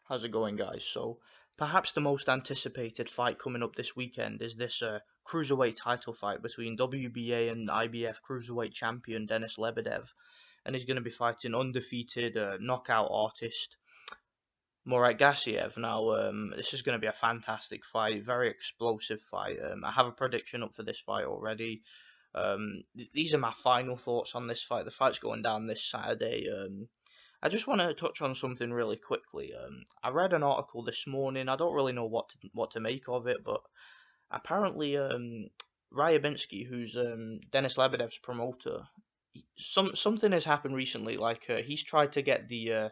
How's it going, guys? So, perhaps the most anticipated fight coming up this weekend is this cruiserweight title fight between WBA and IBF Cruiserweight champion Denis Lebedev, and he's going to be fighting undefeated knockout artist Murat Gassiev. Now, this is going to be a fantastic fight, very explosive fight. I have a prediction up for this fight already. These are my final thoughts on this fight. The fight's going down this Saturday. I just want to touch on something really quickly. I read an article this morning. I don't really know what to make of it, but apparently, Ryabinski, who's Denis Lebedev's promoter, something has happened recently. Like he's tried to get the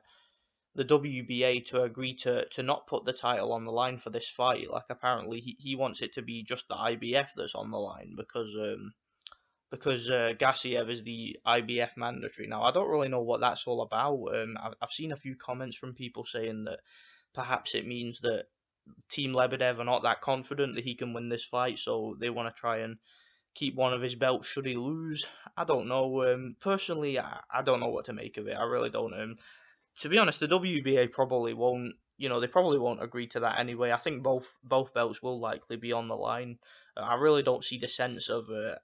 WBA to agree to not put the title on the line for this fight. Like apparently he wants it to be just the IBF that's on the line because Gassiev is the IBF mandatory. Now, I don't really know what that's all about. I've seen a few comments from people saying that perhaps it means that Team Lebedev are not that confident that he can win this fight, so they want to try and keep one of his belts should he lose. I don't know. Personally, I don't know what to make of it. I really don't. To be honest, the WBA probably won't. They probably won't agree to that anyway. I think both belts will likely be on the line. I really don't see the sense of a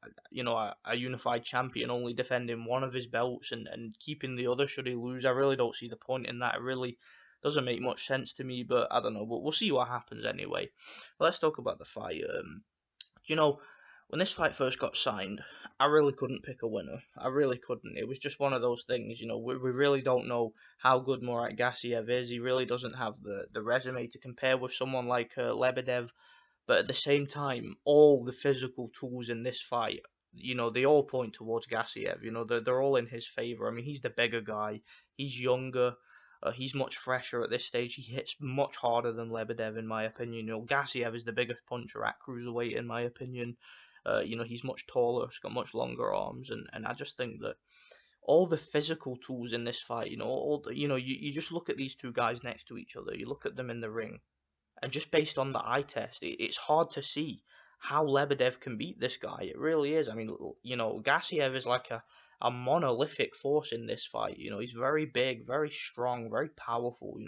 unified champion only defending one of his belts and keeping the other should he lose. I really don't see the point in that. It really doesn't make much sense to me. But I don't know. We'll see what happens anyway. Let's talk about the fight. You know, when this fight first got signed, I really couldn't pick a winner. I really couldn't. It was just one of those things, we really don't know how good Murat Gassiev is. He really doesn't have the resume to compare with someone like Lebedev. But at the same time, all the physical tools in this fight, they all point towards Gassiev. They're all in his favor. I mean, he's the bigger guy. He's younger. He's much fresher at this stage. He hits much harder than Lebedev, in my opinion. Gassiev is the biggest puncher at cruiserweight, in my opinion. He's much taller. He's got much longer arms, and I just think that all the physical tools in this fight, you just look at these two guys next to each other. You look at them in the ring, and just based on the eye test, it's hard to see how Lebedev can beat this guy. It really is. I mean, Gassiev is like a monolithic force in this fight. He's very big, very strong, very powerful.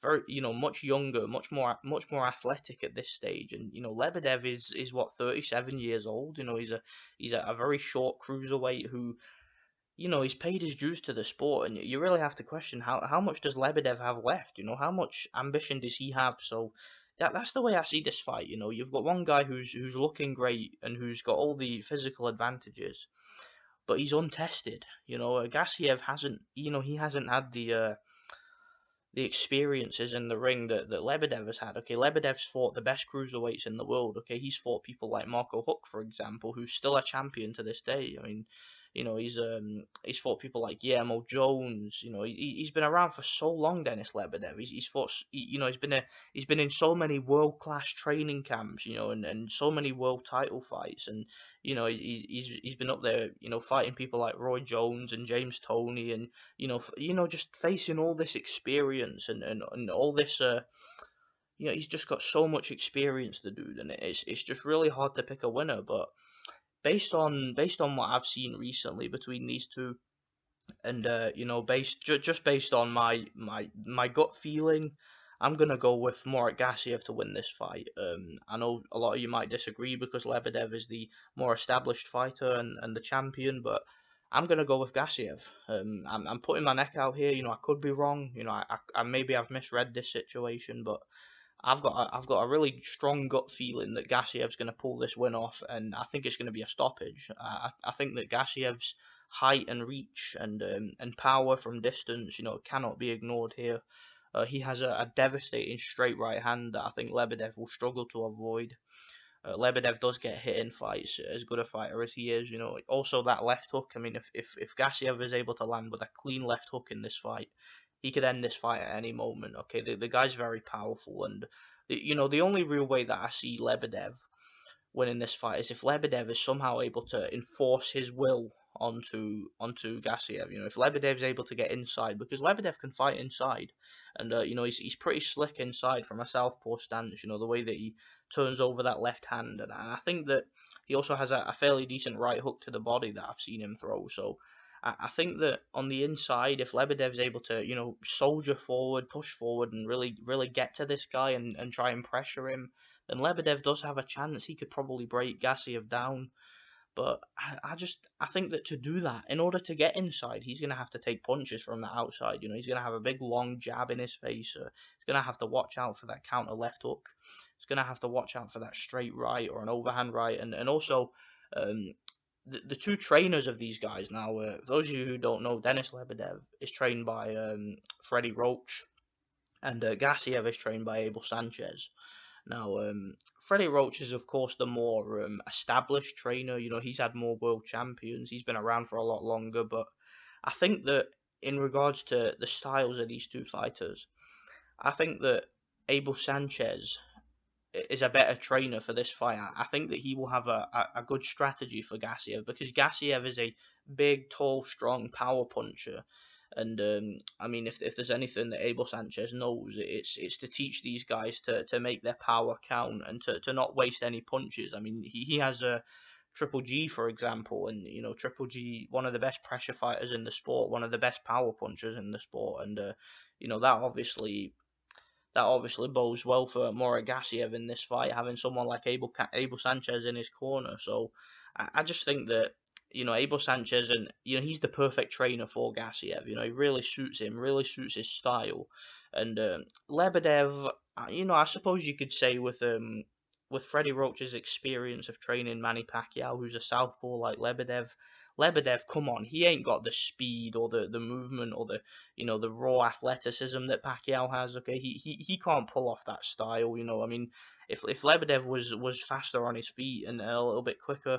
Very, much younger, much more athletic at this stage. And Lebedev is what 37 years old. He's a very short cruiserweight who he's paid his dues to the sport, and you really have to question how much does Lebedev have left? How much ambition does he have? So that's the way I see this fight. You've got one guy who's looking great and who's got all the physical advantages, but he's untested. Gassiev hasn't, he hasn't had the experiences in the ring that Lebedev has had. Okay, Lebedev's fought the best cruiserweights in the world. Okay, he's fought people like Marco Huck, for example, who's still a champion to this day. I mean, he's fought people like Guillermo Jones. He's been around for so long. Denis Lebedev. He's fought. He's been in so many world class training camps. And so many world title fights. And he's been up there. Fighting people like Roy Jones and James Toney, and just facing all this experience and all this. He's just got so much experience, the dude, and it's just really hard to pick a winner. But based on what I've seen recently between these two, and just based on my gut feeling, I'm gonna go with Murat Gassiev to win this fight. I know a lot of you might disagree because Lebedev is the more established fighter and the champion, but I'm gonna go with Gassiev. I'm putting my neck out here. I could be wrong. I maybe I've misread this situation, but I've got a really strong gut feeling that Gassiev's going to pull this win off, and I think it's going to be a stoppage. I think that Gassiev's height and reach and power from distance, cannot be ignored here. He has a devastating straight right hand that I think Lebedev will struggle to avoid. Lebedev does get hit in fights, as good a fighter as he is. Also that left hook. I mean, if Gassiev is able to land with a clean left hook in this fight, he could end this fight at any moment. Okay, the guy's very powerful, and the only real way that I see Lebedev winning this fight is if Lebedev is somehow able to enforce his will onto Gassiev. If Lebedev's able to get inside, because Lebedev can fight inside, and he's pretty slick inside from a southpaw stance. The way that he turns over that left hand, and I think that he also has a fairly decent right hook to the body that I've seen him throw. So I think that on the inside, if Lebedev's able to, soldier forward, push forward, and really get to this guy and try and pressure him, then Lebedev does have a chance. He could probably break Gassiev down. But I think that to do that, in order to get inside, he's going to have to take punches from the outside. He's going to have a big long jab in his face. He's going to have to watch out for that counter left hook. He's going to have to watch out for that straight right or an overhand right. And also, um, the two trainers of these guys now, for those of you who don't know, Denis Lebedev is trained by Freddie Roach, and Gassiev is trained by Abel Sanchez. Now, Freddie Roach is, of course, the more established trainer. He's had more world champions. He's been around for a lot longer. But I think that in regards to the styles of these two fighters, I think that Abel Sanchez is a better trainer for this fight. I think that he will have a good strategy for Gassiev, because Gassiev is a big, tall, strong power puncher. And I mean, if there's anything that Abel Sanchez knows, it's to teach these guys to make their power count and to not waste any punches. I mean, he has a Triple G, for example, and Triple G, one of the best pressure fighters in the sport, one of the best power punchers in the sport, and that obviously bodes well for Murat Gassiev in this fight, having someone like Abel Sanchez in his corner. So I just think that Abel Sanchez, and he's the perfect trainer for Gassiev. He really suits him, really suits his style. And Lebedev, I suppose you could say with Freddie Roach's experience of training Manny Pacquiao, who's a southpaw like Lebedev. Lebedev, come on, he ain't got the speed or the movement or the raw athleticism that Pacquiao has. Okay, he can't pull off that style. I mean, if Lebedev was faster on his feet and a little bit quicker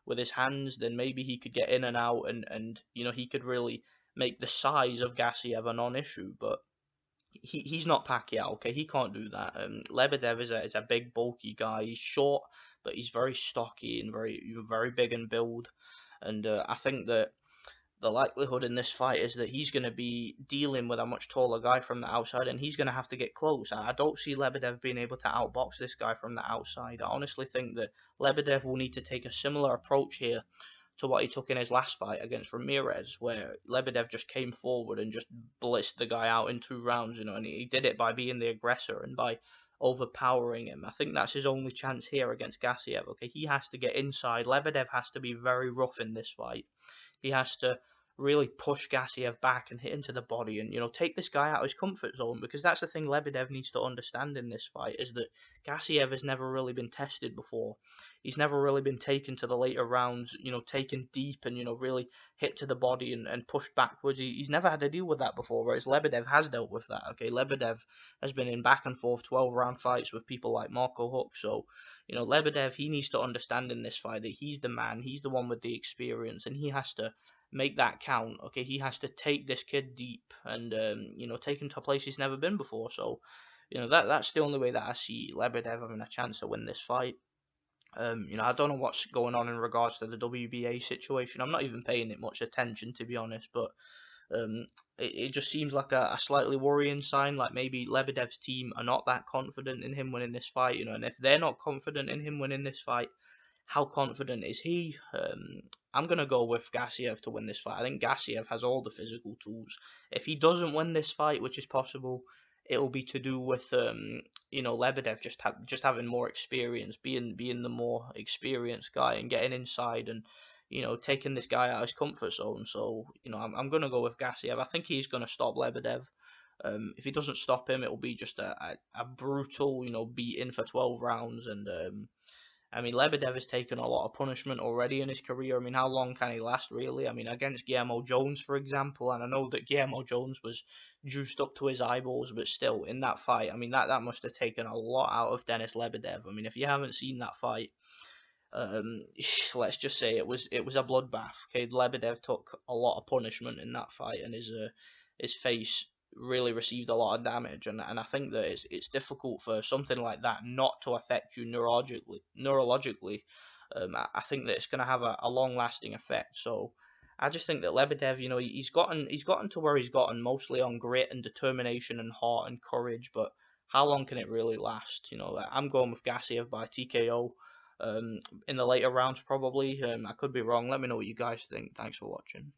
with his hands, then maybe he could get in and out, and he could really make the size of Gassiev a non-issue. But he's not Pacquiao. Okay, he can't do that. Lebedev is a big bulky guy. He's short, but he's very stocky and very big in build. And I think that the likelihood in this fight is that he's going to be dealing with a much taller guy from the outside, and he's going to have to get close. I don't see Lebedev being able to outbox this guy from the outside. I honestly think that Lebedev will need to take a similar approach here to what he took in his last fight against Ramirez, where Lebedev just came forward and just blitzed the guy out in 2 rounds, and he did it by being the aggressor and by overpowering him. I think that's his only chance here against Gassiev. Okay, he has to get inside. Lebedev has to be very rough in this fight. He has to really push Gassiev back and hit him to the body, and take this guy out of his comfort zone, because that's the thing Lebedev needs to understand in this fight, is that Gassiev has never really been tested before. He's never really been taken to the later rounds, taken deep and really hit to the body and pushed backwards. He's never had to deal with that before, whereas Lebedev has dealt with that. Okay, Lebedev has been in back and forth 12-round fights with people like Marco Huck. So Lebedev, he needs to understand in this fight that he's the man, he's the one with the experience, and he has to make that count. Okay, he has to take this kid deep and take him to a place he's never been before. So that's the only way that I see Lebedev having a chance to win this fight. I don't know what's going on in regards to the WBA situation. I'm not even paying it much attention, to be honest, but it just seems like a slightly worrying sign. Like maybe Lebedev's team are not that confident in him winning this fight, and if they're not confident in him winning this fight, how confident is he? I'm going to go with Gassiev to win this fight. I think Gassiev has all the physical tools. If he doesn't win this fight, which is possible, it will be to do with Lebedev just having more experience, being the more experienced guy and getting inside and taking this guy out of his comfort zone. So I'm going to go with Gassiev. I think he's going to stop Lebedev. If he doesn't stop him, it will be just a brutal beating for 12 rounds. And I mean, Lebedev has taken a lot of punishment already in his career. I mean, how long can he last, really? I mean, against Guillermo Jones, for example, and I know that Guillermo Jones was juiced up to his eyeballs, but still, in that fight, I mean, that must have taken a lot out of Denis Lebedev. I mean, if you haven't seen that fight, let's just say it was a bloodbath. Okay, Lebedev took a lot of punishment in that fight, and his face really received a lot of damage, and I think that it's difficult for something like that not to affect you neurologically. I think that it's going to have a long lasting effect. So I just think that Lebedev, he's gotten to where he's gotten mostly on grit and determination and heart and courage, but how long can it really last? I'm going with Gassiev by TKO. In the later rounds, probably. I could be wrong. Let me know what you guys think. Thanks for watching.